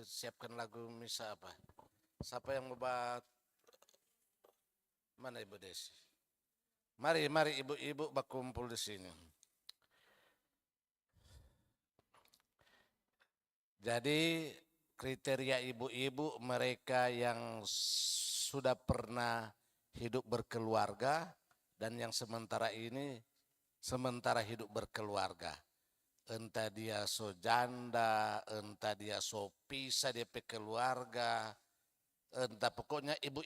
siapkan lagu misa apa? Siapa yang membuat mana Ibu Desi? Mari ibu-ibu berkumpul di sini. Jadi kriteria ibu-ibu mereka yang sudah pernah hidup berkeluarga dan yang sementara hidup berkeluarga. Entah dia so janda, entah dia so pisah DP keluarga, entah pokoknya ibu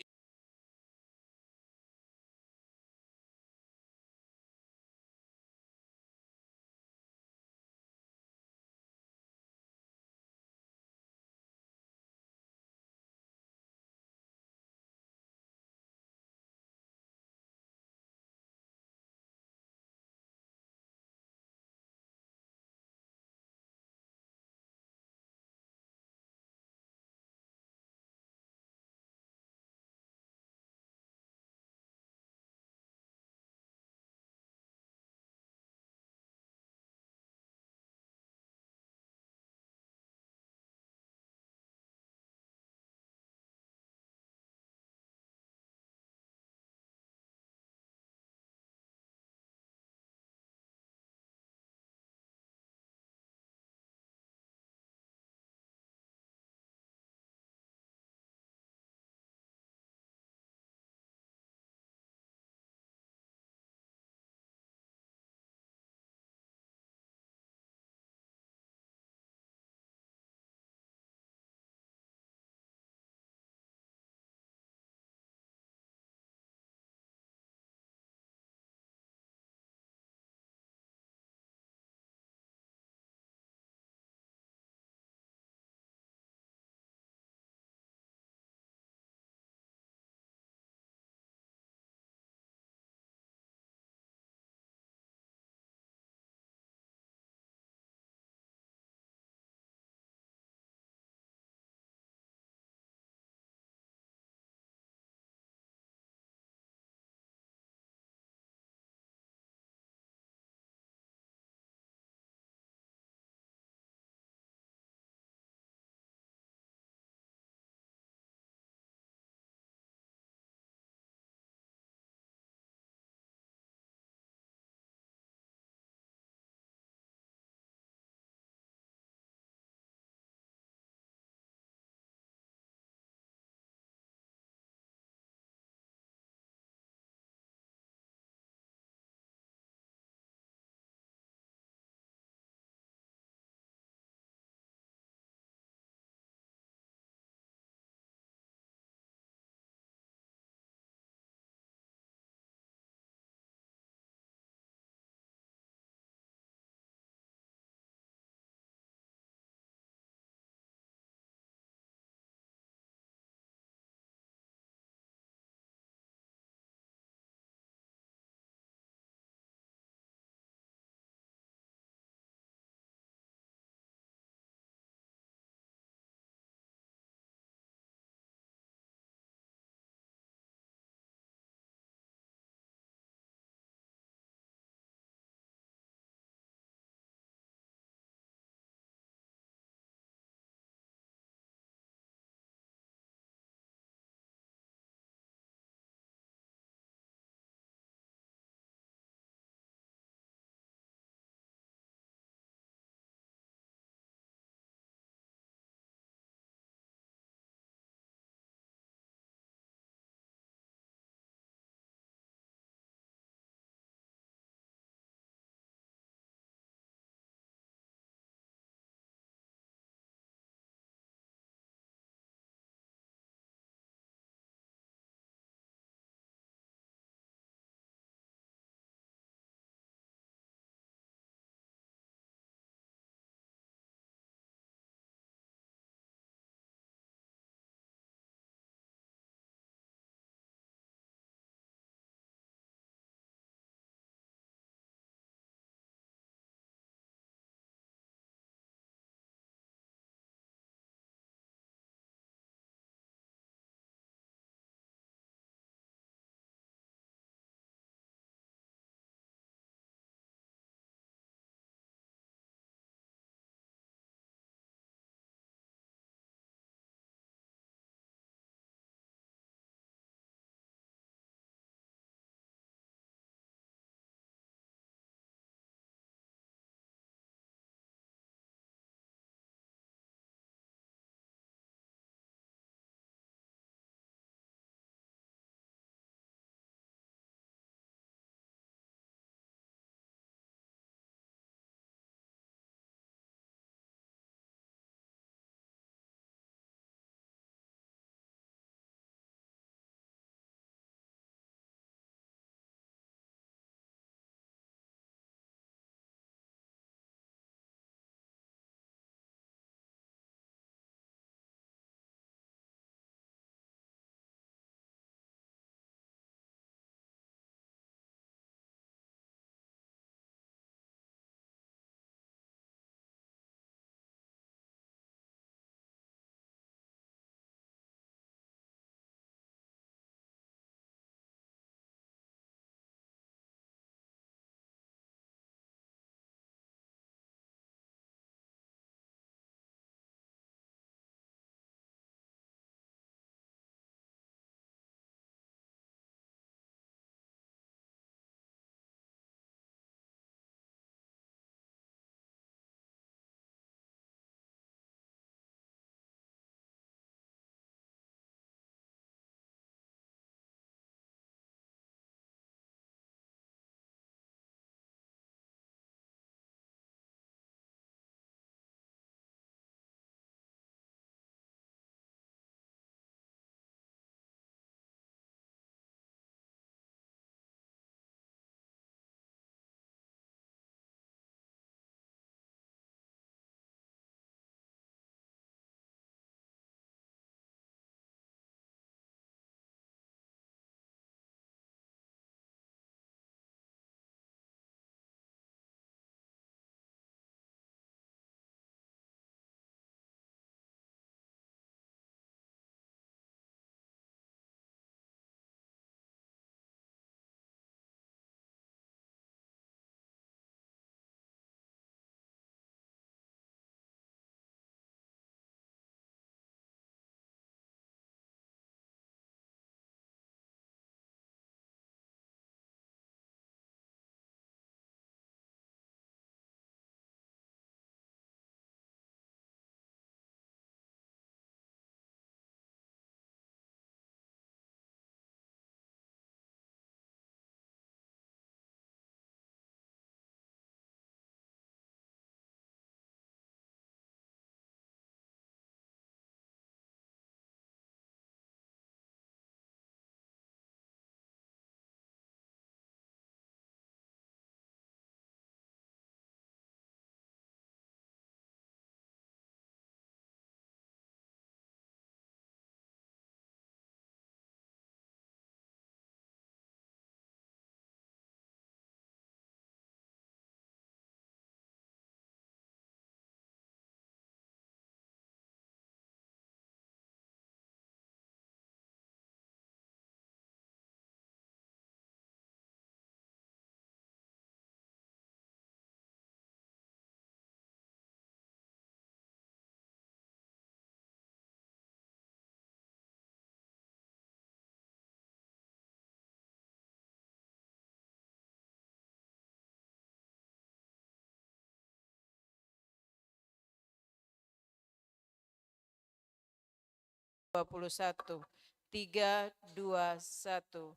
21. 3, 2, 1.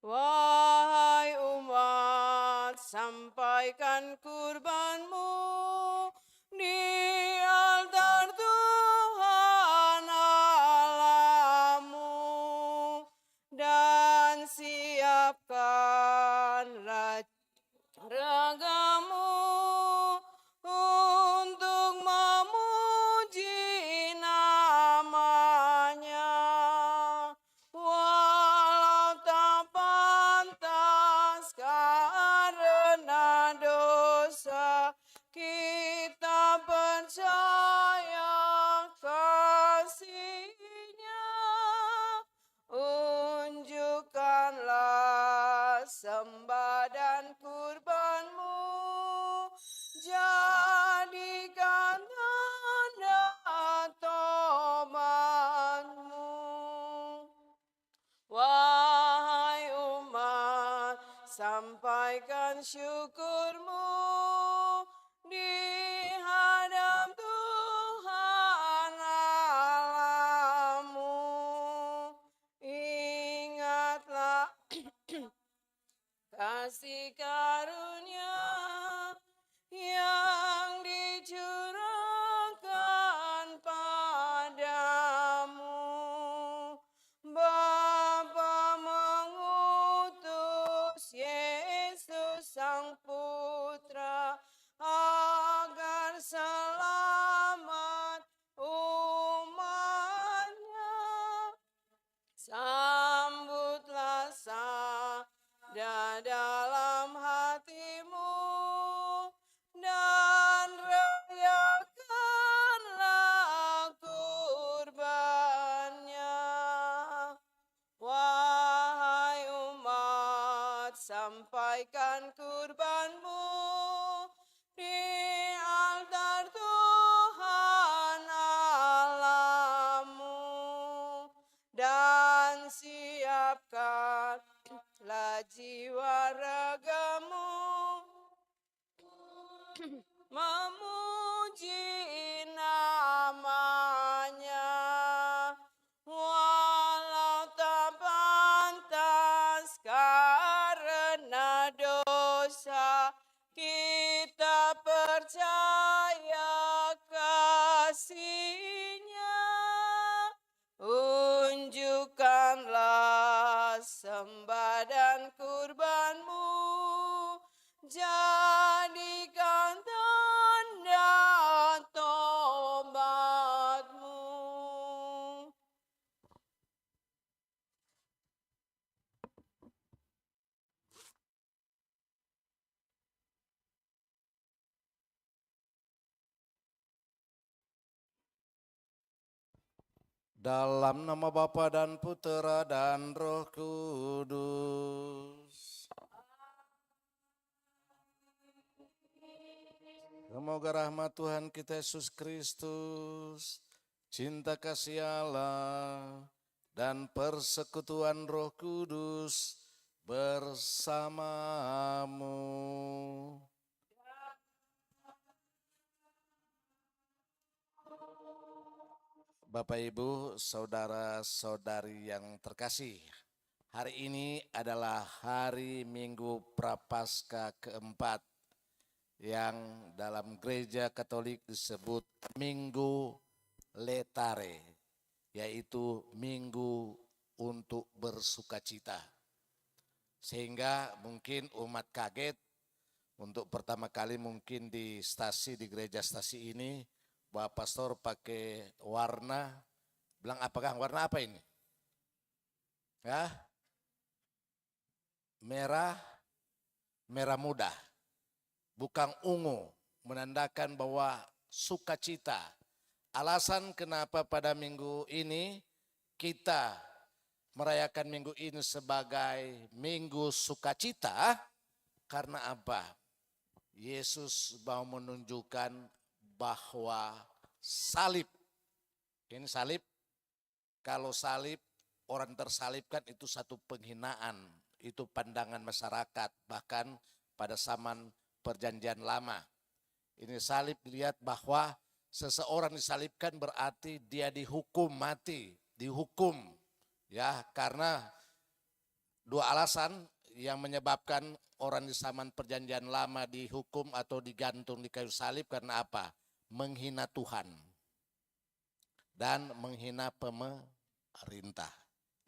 Wahai umat, sampaikan kurbanmu di altar Tuhan Allahmu dan siapkan ragamu untuk memuji namanya. Walau tak pantas karena dosa, kita percaya kasih-Nya. Unjukkanlah sembah dan kurbanmu, jadikan tanda tobatmu. Wahai umat, sampaikan syukurmu di hadap Tuhan Allahmu. Ingatlah kasih karunia yang dicurahkan padamu. Bapa mengutus Yesus Sang Putra agar selamat umatnya. Sambutlah sabda dalam hatimu dan rayakanlah kurbannya. Wahai umat, sampaikan kurbanmu di altar Tuhan Allahmu dan siapkanlah jiwa ragamu memuji namanya. Walau tak pantas karena dosa, kita percaya kasih-Nya. Unjukkanlah sembah dan kurbanmu, jadikan tanda tobatmu. Dalam nama Bapa dan Putera dan Roh Kudus. Semoga rahmat Tuhan kita Yesus Kristus, cinta kasih Allah, dan persekutuan Roh Kudus bersamamu. Bapak Ibu, saudara-saudari yang terkasih, hari ini adalah hari Minggu Prapaskah keempat yang dalam gereja Katolik disebut Minggu Letare, yaitu minggu untuk bersukacita. Sehingga mungkin umat kaget untuk pertama kali mungkin di gereja stasi ini, Bapak Pastor pakai warna, bilang apakah warna apa ini? Ya, merah muda, bukan ungu, menandakan bahwa sukacita. Alasan kenapa pada minggu ini kita merayakan minggu ini sebagai minggu sukacita, karena apa? Yesus mau menunjukkan bahwa salib, ini salib, kalau salib orang tersalibkan itu satu penghinaan, itu pandangan masyarakat, bahkan pada zaman perjanjian lama. Ini salib dilihat bahwa seseorang disalibkan berarti dia dihukum mati, dihukum ya, karena dua alasan yang menyebabkan orang di zaman perjanjian lama dihukum atau digantung di kayu salib. Karena apa? Menghina Tuhan dan menghina pemerintah.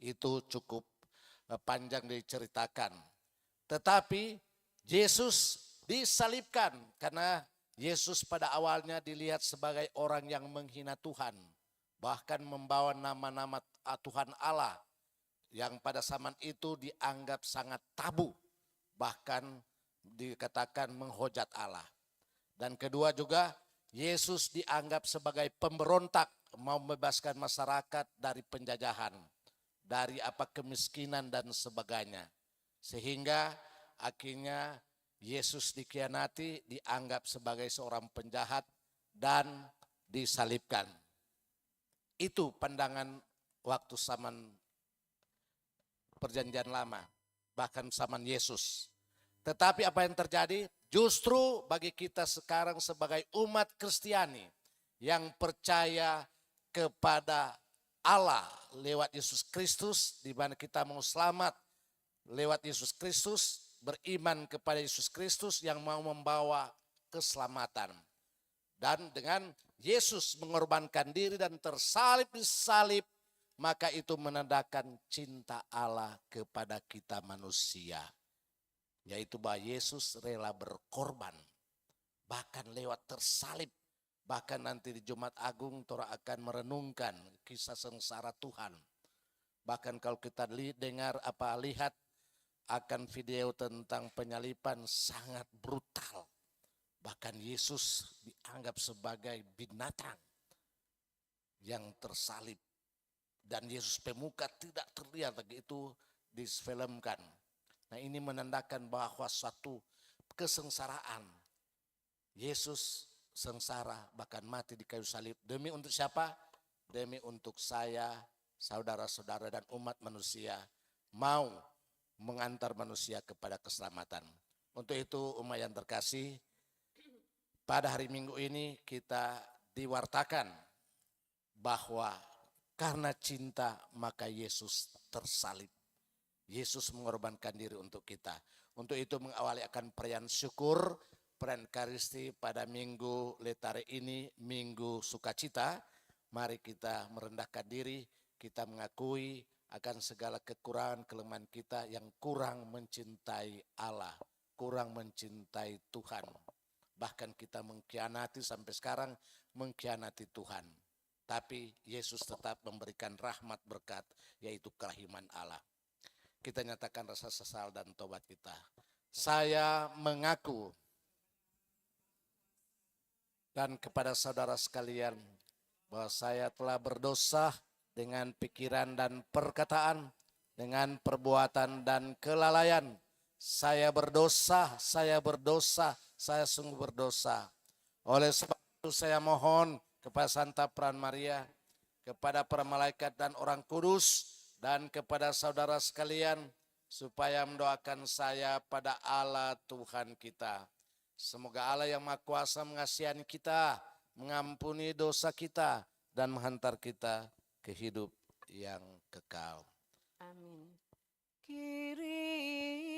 Itu cukup panjang diceritakan. Tetapi Yesus disalibkan karena Yesus pada awalnya dilihat sebagai orang yang menghina Tuhan, bahkan membawa nama-nama Tuhan Allah yang pada zaman itu dianggap sangat tabu, bahkan dikatakan menghujat Allah. Dan kedua juga, Yesus dianggap sebagai pemberontak, mau membebaskan masyarakat dari penjajahan, dari kemiskinan dan sebagainya. Sehingga akhirnya Yesus dikhianati, dianggap sebagai seorang penjahat dan disalibkan. Itu pandangan waktu zaman perjanjian lama, bahkan zaman Yesus. Tetapi apa yang terjadi? Justru bagi kita sekarang sebagai umat Kristiani yang percaya kepada Allah lewat Yesus Kristus, di mana kita mau selamat lewat Yesus Kristus, beriman kepada Yesus Kristus yang mau membawa keselamatan. Dan dengan Yesus mengorbankan diri dan tersalib di salib, maka itu menandakan cinta Allah kepada kita manusia. Yaitu bahwa Yesus rela berkorban, bahkan lewat tersalib. Bahkan nanti di Jumat Agung Torah akan merenungkan kisah sengsara Tuhan. Bahkan kalau kita lihat akan video tentang penyaliban, sangat brutal. Bahkan Yesus dianggap sebagai binatang yang tersalib. Dan Yesus pemuka tidak terlihat lagi, itu difilmkan. Nah, ini menandakan bahwa suatu kesengsaraan. Yesus sengsara bahkan mati di kayu salib. Demi untuk siapa? Demi untuk saya, saudara-saudara dan umat manusia, mau mengantar manusia kepada keselamatan. Untuk itu umat yang terkasih, pada hari Minggu ini kita diwartakan bahwa karena cinta maka Yesus tersalib. Yesus mengorbankan diri untuk kita. Untuk itu mengawali akan perayaan syukur, perayaan Ekaristi pada Minggu Letare ini, Minggu Sukacita. Mari kita merendahkan diri, kita mengakui akan segala kekurangan kelemahan kita yang kurang mencintai Allah, kurang mencintai Tuhan. Bahkan kita mengkhianati sampai sekarang, mengkhianati Tuhan. Tapi Yesus tetap memberikan rahmat berkat, yaitu kerahiman Allah. Kita nyatakan rasa sesal dan tobat kita. Saya mengaku dan kepada saudara sekalian bahwa saya telah berdosa dengan pikiran dan perkataan, dengan perbuatan dan kelalaian. Saya berdosa, saya sungguh berdosa. Oleh sebab itu saya mohon kepada Santa Peran Maria, kepada para malaikat dan orang kudus, dan kepada saudara sekalian, supaya mendoakan saya pada Allah Tuhan kita. Semoga Allah yang Maha Kuasa mengasihani kita, mengampuni dosa kita, dan menghantar kita ke hidup yang kekal. Amin. Kyrie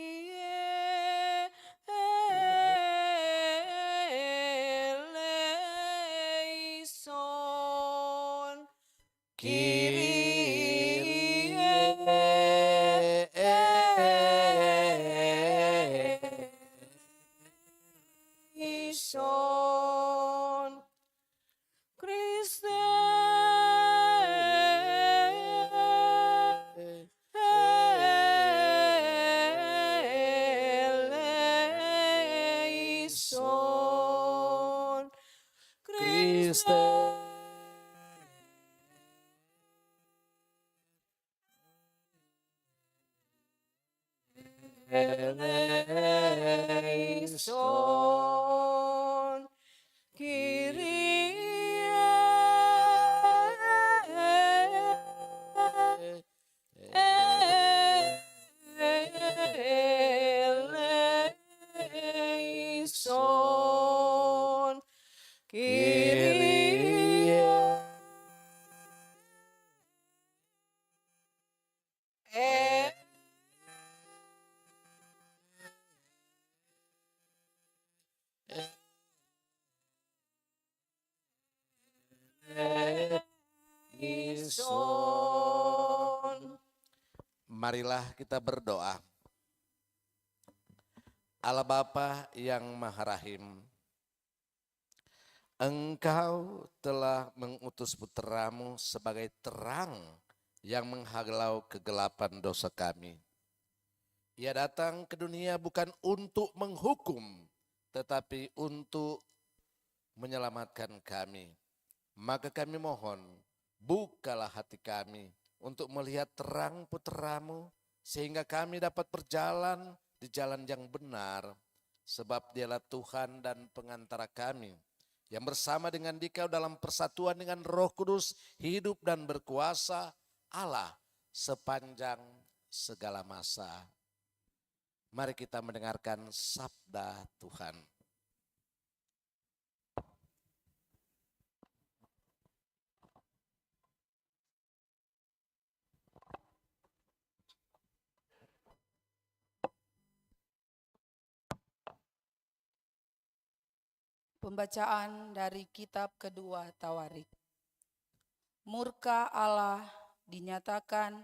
eleison. Kyrie eleison. Christe eleison. Christe eleison. Kyrie eleison. Kyrie Kristen. Marilah kita berdoa. Allah Bapa yang Maha Rahim, Engkau telah mengutus putra-Mu sebagai terang yang menghalau kegelapan dosa kami. Ia datang ke dunia bukan untuk menghukum, tetapi untuk menyelamatkan kami. Maka kami mohon, bukalah hati kami untuk melihat terang putra-Mu, sehingga kami dapat berjalan di jalan yang benar, sebab Dialah Tuhan dan pengantara kami, yang bersama dengan Dikau dalam persatuan dengan Roh Kudus, hidup dan berkuasa Allah sepanjang segala masa. Mari kita mendengarkan sabda Tuhan. Pembacaan dari kitab kedua Tawarik. Murka Allah dinyatakan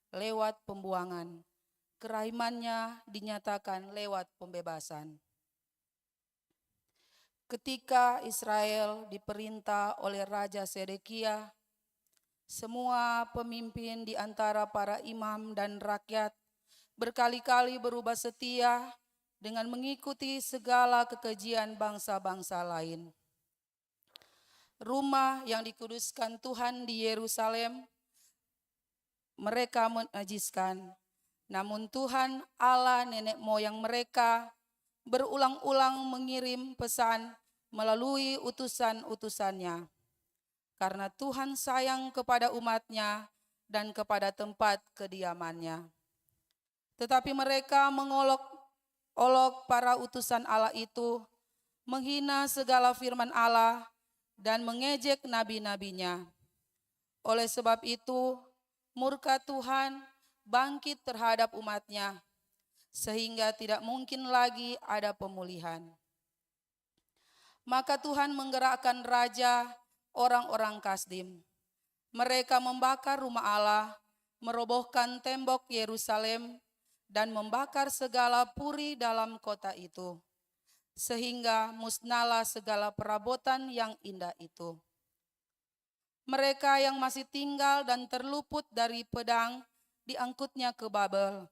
lewat pembuangan, kerahimannya dinyatakan lewat pembebasan. Ketika Israel diperintah oleh Raja Sedekia, semua pemimpin di antara para imam dan rakyat berkali-kali berubah setia dengan mengikuti segala kekejian bangsa-bangsa lain. Rumah yang dikuduskan Tuhan di Yerusalem mereka menajiskan. Namun Tuhan Allah nenek moyang mereka berulang-ulang mengirim pesan melalui utusan-utusannya. Karena Tuhan sayang kepada umatnya dan kepada tempat kediamannya. Tetapi mereka mengolok para utusan Allah itu, menghina segala firman Allah dan mengejek nabi-nabinya. Oleh sebab itu, murka Tuhan bangkit terhadap umatnya, sehingga tidak mungkin lagi ada pemulihan. Maka Tuhan menggerakkan raja orang-orang Kasdim. Mereka membakar rumah Allah, merobohkan tembok Yerusalem, dan membakar segala puri dalam kota itu, sehingga musnahlah segala perabotan yang indah itu. Mereka yang masih tinggal dan terluput dari pedang diangkutnya ke Babel.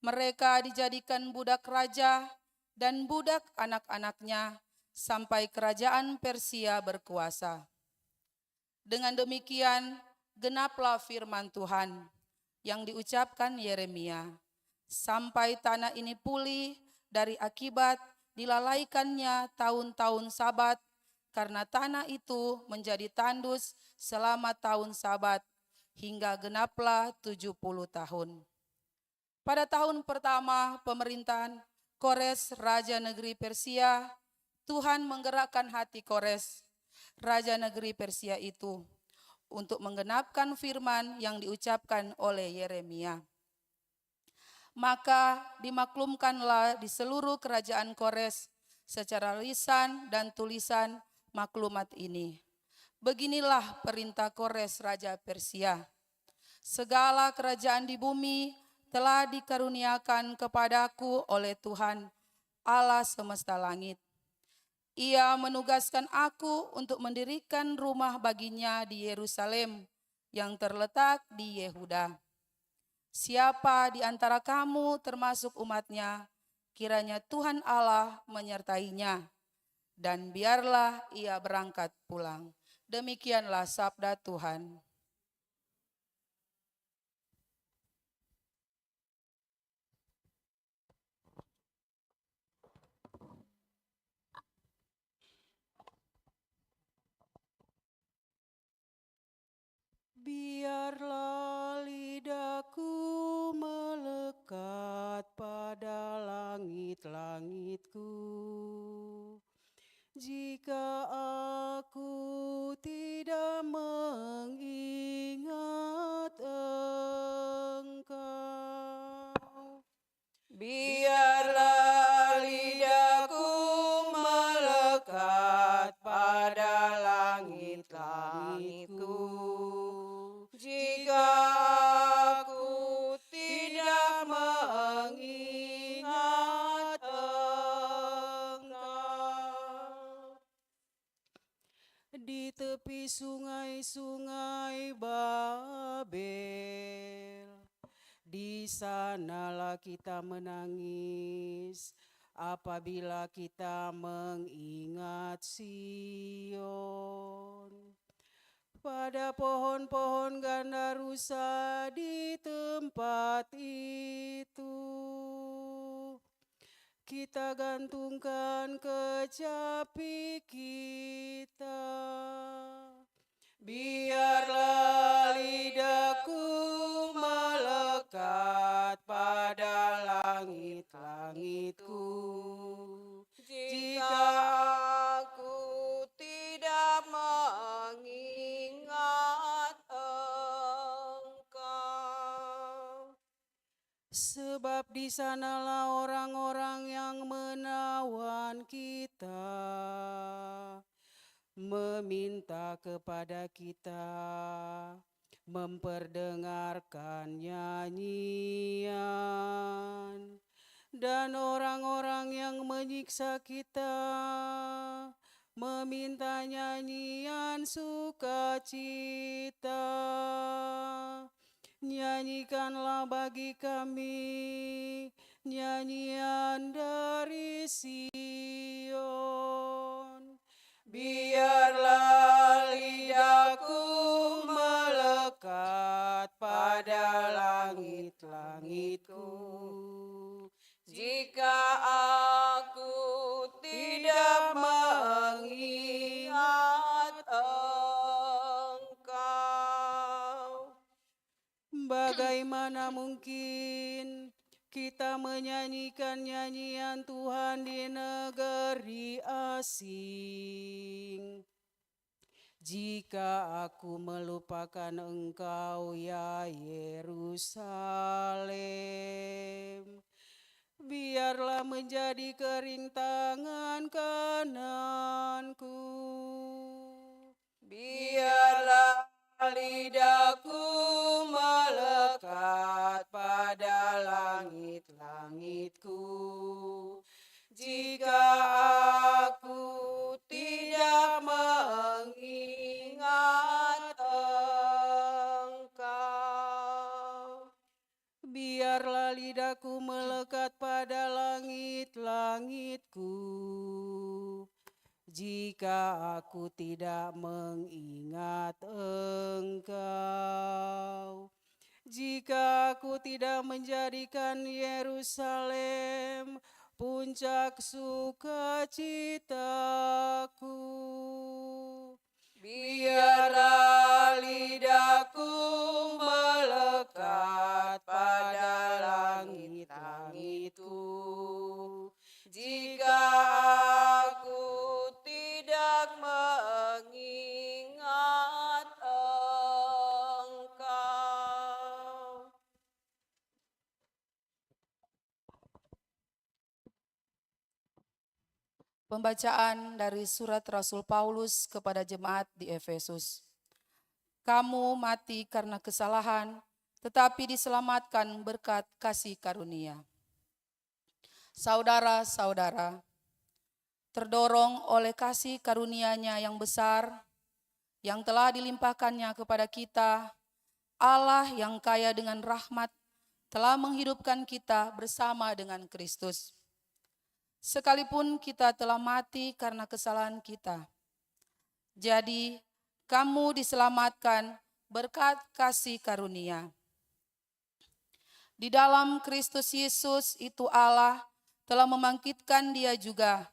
Mereka dijadikan budak raja dan budak anak-anaknya sampai kerajaan Persia berkuasa. Dengan demikian genaplah firman Tuhan yang diucapkan Yeremia. Sampai tanah ini pulih dari akibat dilalaikannya tahun-tahun Sabat, karena tanah itu menjadi tandus selama tahun Sabat, hingga genaplah 70 tahun. Pada tahun pertama pemerintahan Kores, Raja Negeri Persia, Tuhan menggerakkan hati Kores, Raja Negeri Persia itu, untuk menggenapkan firman yang diucapkan oleh Yeremia. Maka dimaklumkanlah di seluruh kerajaan Kores secara lisan dan tulisan maklumat ini. Beginilah perintah Kores Raja Persia. Segala kerajaan di bumi telah dikaruniakan kepadaku oleh Tuhan Allah semesta langit. Ia menugaskan aku untuk mendirikan rumah baginya di Yerusalem yang terletak di Yehuda. Siapa di antara kamu termasuk umatnya, kiranya Tuhan Allah menyertainya, dan biarlah ia berangkat pulang. Demikianlah sabda Tuhan. Biarlah lidahku melekat pada langit-langitku. Jika aku tidak mengingat tepi sungai-sungai Babel. Di sanalah kita menangis apabila kita mengingat Sion. Pada pohon-pohon gandarusa di tempat itu, kita gantungkan kecapi kita. Biarlah lidahku melekat pada langit-langitku, jika aku tidak mengingat Engkau. Sebab di sanalah orang-orang yang menawan kita, meminta kepada kita, memperdengarkan nyanyian. Dan orang-orang yang menyiksa kita, meminta nyanyian sukacita. Nyanyikanlah bagi kami nyanyian dari Sion. Biarlah lidahku melekat pada langit-langitku, jika aku tidak mengingat Engkau. Bagaimana mungkin kita menyanyikan nyanyian Tuhan di negeri asing, jika aku melupakan Engkau, ya Yerusalem? Biarlah menjadi kering tangan kananku, biarlah lidahku melekat pada langit-langitku, jika aku tidak mengingat Engkau. Biarlah lidahku melekat pada langit-langitku, jika aku tidak mengingat Engkau. Jika aku tidak menjadikan Yerusalem puncak sukacitaku, biarlah lidahku melekat pada langit-langitku, jika aku tidak mengingat Engkau. Pembacaan dari surat Rasul Paulus kepada jemaat di Efesus. Kamu mati karena kesalahan, tetapi diselamatkan berkat kasih karunia. Saudara-saudara, terdorong oleh kasih karunia-Nya yang besar, yang telah dilimpahkannya kepada kita, Allah yang kaya dengan rahmat telah menghidupkan kita bersama dengan Kristus. Sekalipun kita telah mati karena kesalahan kita, jadi kamu diselamatkan berkat kasih karunia. Di dalam Kristus Yesus itu Allah telah membangkitkan Dia juga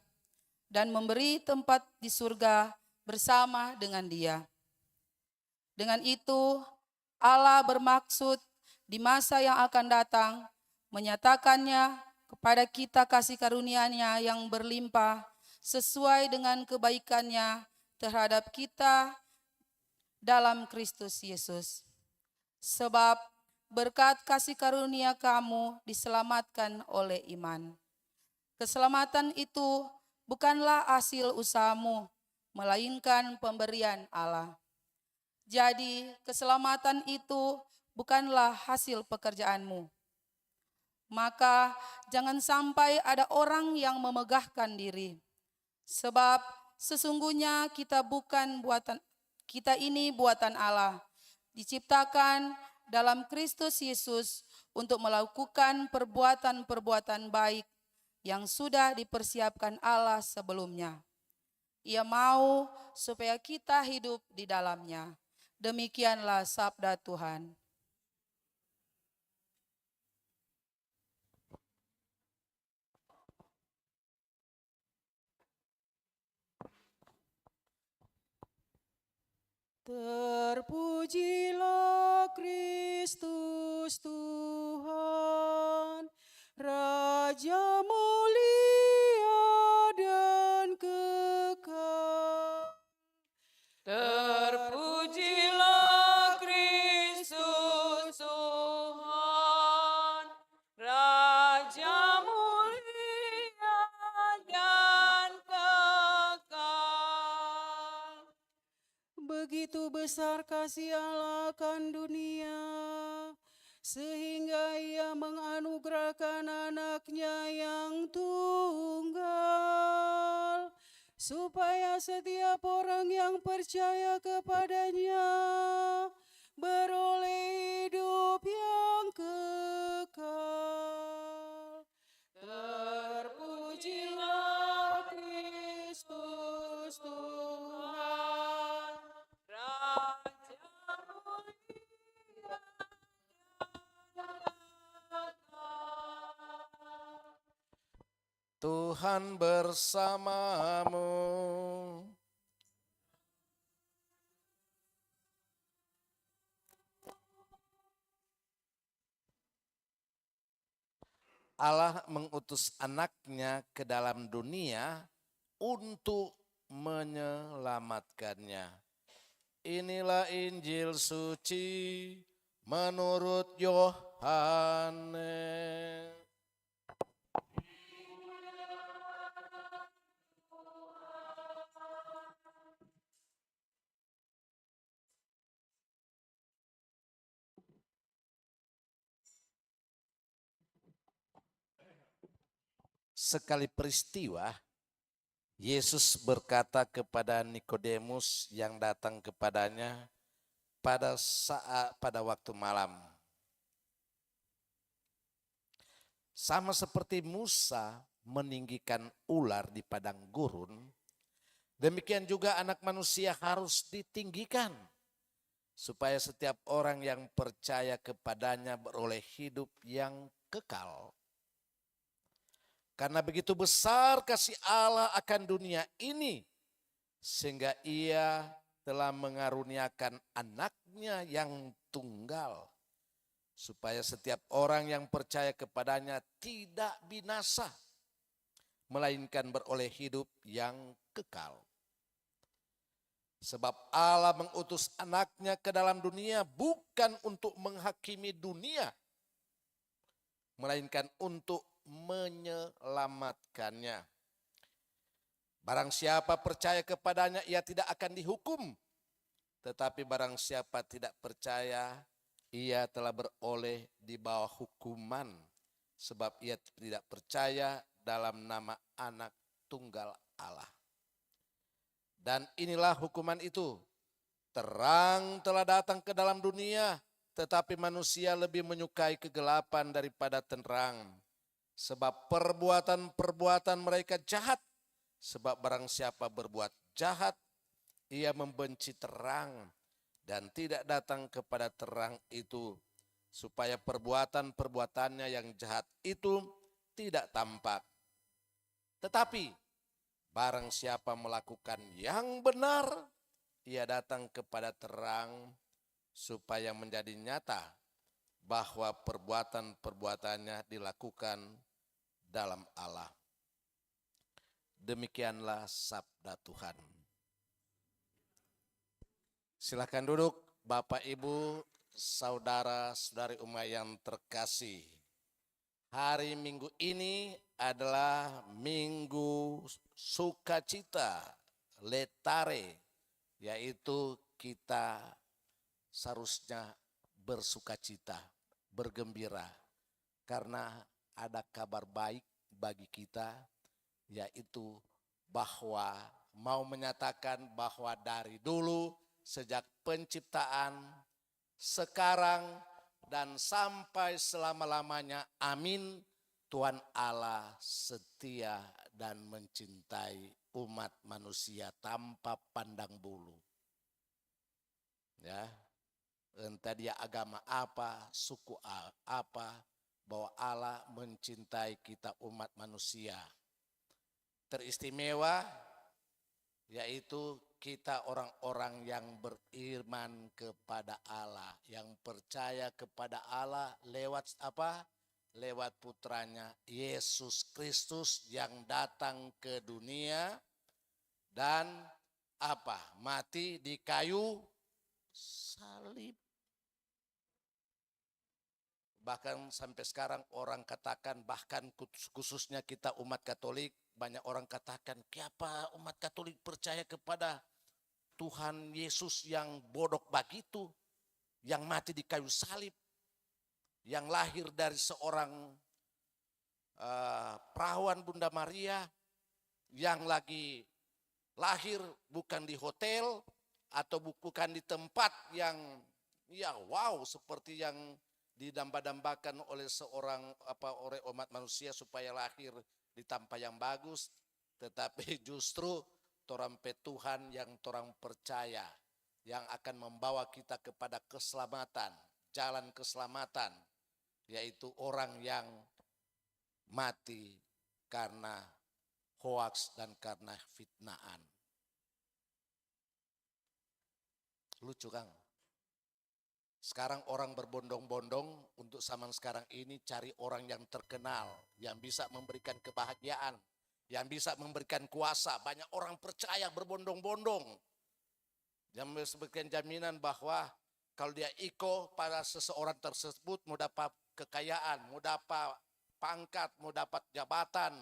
dan memberi tempat di surga bersama dengan Dia. Dengan itu Allah bermaksud di masa yang akan datang menyatakannya kepada kita kasih karunia-Nya yang berlimpah sesuai dengan kebaikan-Nya terhadap kita dalam Kristus Yesus. Sebab berkat kasih karunia kamu diselamatkan oleh iman. Keselamatan itu bukanlah hasil usahamu, melainkan pemberian Allah. Jadi keselamatan itu bukanlah hasil pekerjaanmu. Maka jangan sampai ada orang yang memegahkan diri. Sebab sesungguhnya kita bukan buatan Kita ini buatan Allah, diciptakan dalam Kristus Yesus untuk melakukan perbuatan-perbuatan baik yang sudah dipersiapkan Allah sebelumnya. Ia mau supaya kita hidup di dalamnya. Demikianlah sabda Tuhan. Terpujilah Kristus Tuhan, Raja mulia dan kekal. Terpujilah Kristus Tuhan, Raja mulia dan kekal. Begitu besar kasih Allah akan dunia, sehingga Ia menganugerahkan anaknya yang tunggal, supaya setiap orang yang percaya kepadanya beroleh hidup yang kekal. Terpujilah Kristus Tuhan, Raja mulia dan kekal. Tuhan bersamamu. Allah mengutus anaknya ke dalam dunia untuk menyelamatkannya. Inilah Injil suci menurut Yohanes. Sekali peristiwa, Yesus berkata kepada Nikodemus yang datang kepadanya pada waktu malam. Sama seperti Musa meninggikan ular di padang gurun, demikian juga anak manusia harus ditinggikan, supaya setiap orang yang percaya kepadanya beroleh hidup yang kekal. Karena begitu besar kasih Allah akan dunia ini, sehingga Ia telah mengaruniakan anaknya yang tunggal, supaya setiap orang yang percaya kepadanya tidak binasa, melainkan beroleh hidup yang kekal. Sebab Allah mengutus anaknya ke dalam dunia bukan untuk menghakimi dunia, melainkan untuk menyelamatkannya. Barang siapa percaya kepadanya, ia tidak akan dihukum. Tetapi barang siapa tidak percaya, ia telah beroleh di bawah hukuman, sebab ia tidak percaya dalam nama anak tunggal Allah. Dan inilah hukuman itu, terang telah datang ke dalam dunia, tetapi manusia lebih menyukai kegelapan daripada terang, sebab perbuatan-perbuatan mereka jahat. Sebab barang siapa berbuat jahat, ia membenci terang dan tidak datang kepada terang itu, supaya perbuatan-perbuatannya yang jahat itu tidak tampak. Tetapi barang siapa melakukan yang benar, ia datang kepada terang, supaya menjadi nyata bahwa perbuatan-perbuatannya dilakukan dalam Allah. Demikianlah sabda Tuhan. Silakan duduk Bapak Ibu, saudara-saudari umat yang terkasih. Hari Minggu ini adalah Minggu Sukacita, Letare, yaitu kita seharusnya bersukacita, bergembira, karena ada kabar baik bagi kita, yaitu bahwa mau menyatakan bahwa dari dulu sejak penciptaan, sekarang, dan sampai selama-lamanya. Amin. Tuhan Allah setia dan mencintai umat manusia tanpa pandang bulu. Ya, entah dia agama apa, suku apa, bahwa Allah mencintai kita umat manusia. Teristimewa yaitu kita orang-orang yang beriman kepada Allah, yang percaya kepada Allah lewat apa? Lewat putranya Yesus Kristus yang datang ke dunia dan apa? Mati di kayu salib. Bahkan sampai sekarang orang katakan, bahkan khususnya kita umat Katolik, banyak orang katakan, kenapa umat Katolik percaya kepada Tuhan Yesus yang bodoh begitu, yang mati di kayu salib, yang lahir dari seorang perawan Bunda Maria, yang lagi lahir bukan di hotel atau bukan di tempat yang ya wow seperti yang didamba-dambakan oleh oleh umat manusia supaya lahir di tempat yang bagus, tetapi justru torang Tuhan yang torang percaya, yang akan membawa kita kepada keselamatan, jalan keselamatan, yaitu orang yang mati karena hoaks dan karena fitnaan. Lucu kan? Sekarang orang berbondong-bondong untuk zaman sekarang ini cari orang yang terkenal, yang bisa memberikan kebahagiaan, yang bisa memberikan kuasa. Banyak orang percaya berbondong-bondong, yang memberikan jaminan bahwa kalau dia ikut pada seseorang tersebut mau dapat kekayaan, mau dapat pangkat, mau dapat jabatan.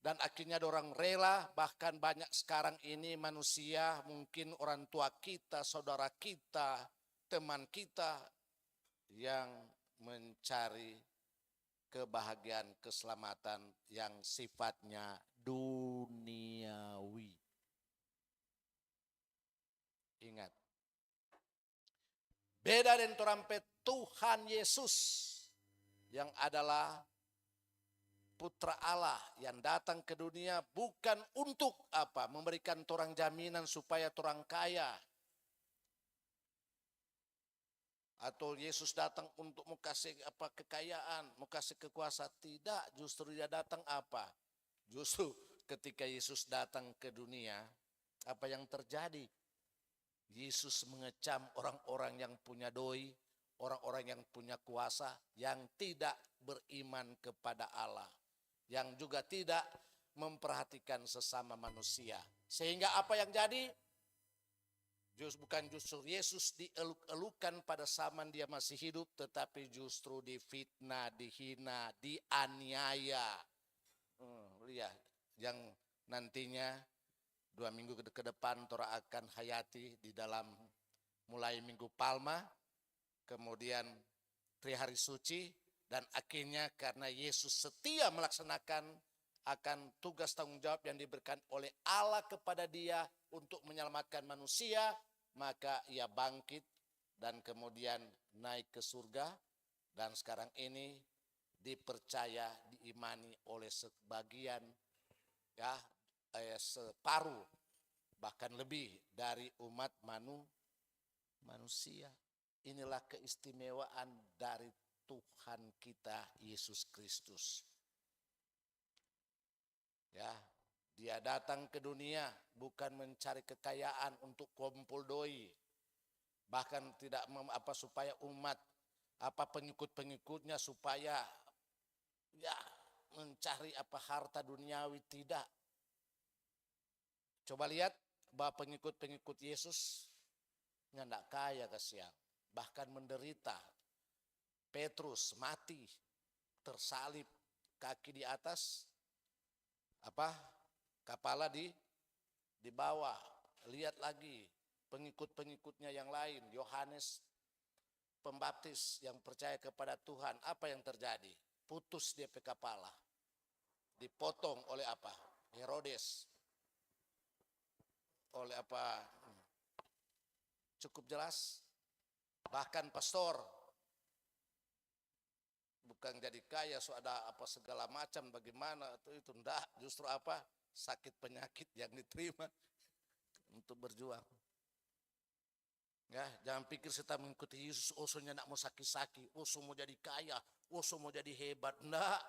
Dan akhirnya orang rela, bahkan banyak sekarang ini manusia, mungkin orang tua kita, saudara kita, teman kita yang mencari kebahagiaan, keselamatan yang sifatnya duniawi. Ingat, beda dengan trompet Tuhan Yesus yang adalah Putra Allah yang datang ke dunia bukan untuk apa? Memberikan torang jaminan supaya torang kaya. Atau Yesus datang untuk mau kasih apa kekayaan, mau kasih kekuasaan. Tidak, justru dia datang apa? Justru ketika Yesus datang ke dunia, apa yang terjadi? Yesus mengecam orang-orang yang punya doi, orang-orang yang punya kuasa, yang tidak beriman kepada Allah, yang juga tidak memperhatikan sesama manusia. Sehingga apa yang jadi? Bukan justru Yesus dieluk-elukan pada zaman dia masih hidup, tetapi justru difitnah, dihina, dianiaya. Lihat, yang nantinya 2 minggu ke depan Tora akan hayati di dalam mulai Minggu Palma, kemudian Trihari Suci, dan akhirnya karena Yesus setia melaksanakan akan tugas tanggung jawab yang diberikan oleh Allah kepada dia untuk menyelamatkan manusia, maka ia bangkit dan kemudian naik ke surga, dan sekarang ini dipercaya, diimani oleh sebagian, ya separuh, bahkan lebih dari umat manusia. Inilah keistimewaan dari Tuhan kita Yesus Kristus. Ya, dia datang ke dunia bukan mencari kekayaan untuk kumpul doi, bahkan tidak supaya umat pengikut-pengikutnya supaya ya mencari harta duniawi, tidak. Coba lihat bahwa pengikut-pengikut Yesus nggak kaya kasihan, bahkan menderita. Petrus mati, tersalib, kaki di atas, kepala di bawah. Lihat lagi pengikut-pengikutnya yang lain, Yohanes Pembaptis yang percaya kepada Tuhan, apa yang terjadi? Putus dia kepala, dipotong oleh Herodes, oleh Cukup jelas. Bahkan pastor bukan jadi kaya, so ada apa segala macam bagaimana itu enggak, justru apa? Sakit penyakit yang diterima untuk berjuang. Ya, jangan pikir kita mengikuti Yesus, usulnya nak mau sakit-sakit, usul mau jadi kaya, usul mau jadi hebat. Enggak.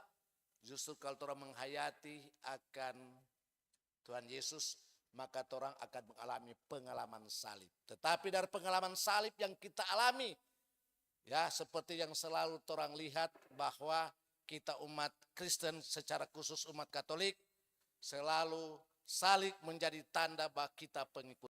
Justru kalau orang menghayati akan Tuhan Yesus, maka orang akan mengalami pengalaman salib. Tetapi dari pengalaman salib yang kita alami, ya seperti yang selalu orang lihat bahwa kita umat Kristen secara khusus umat Katolik, selalu salib menjadi tanda bahwa kita pengikut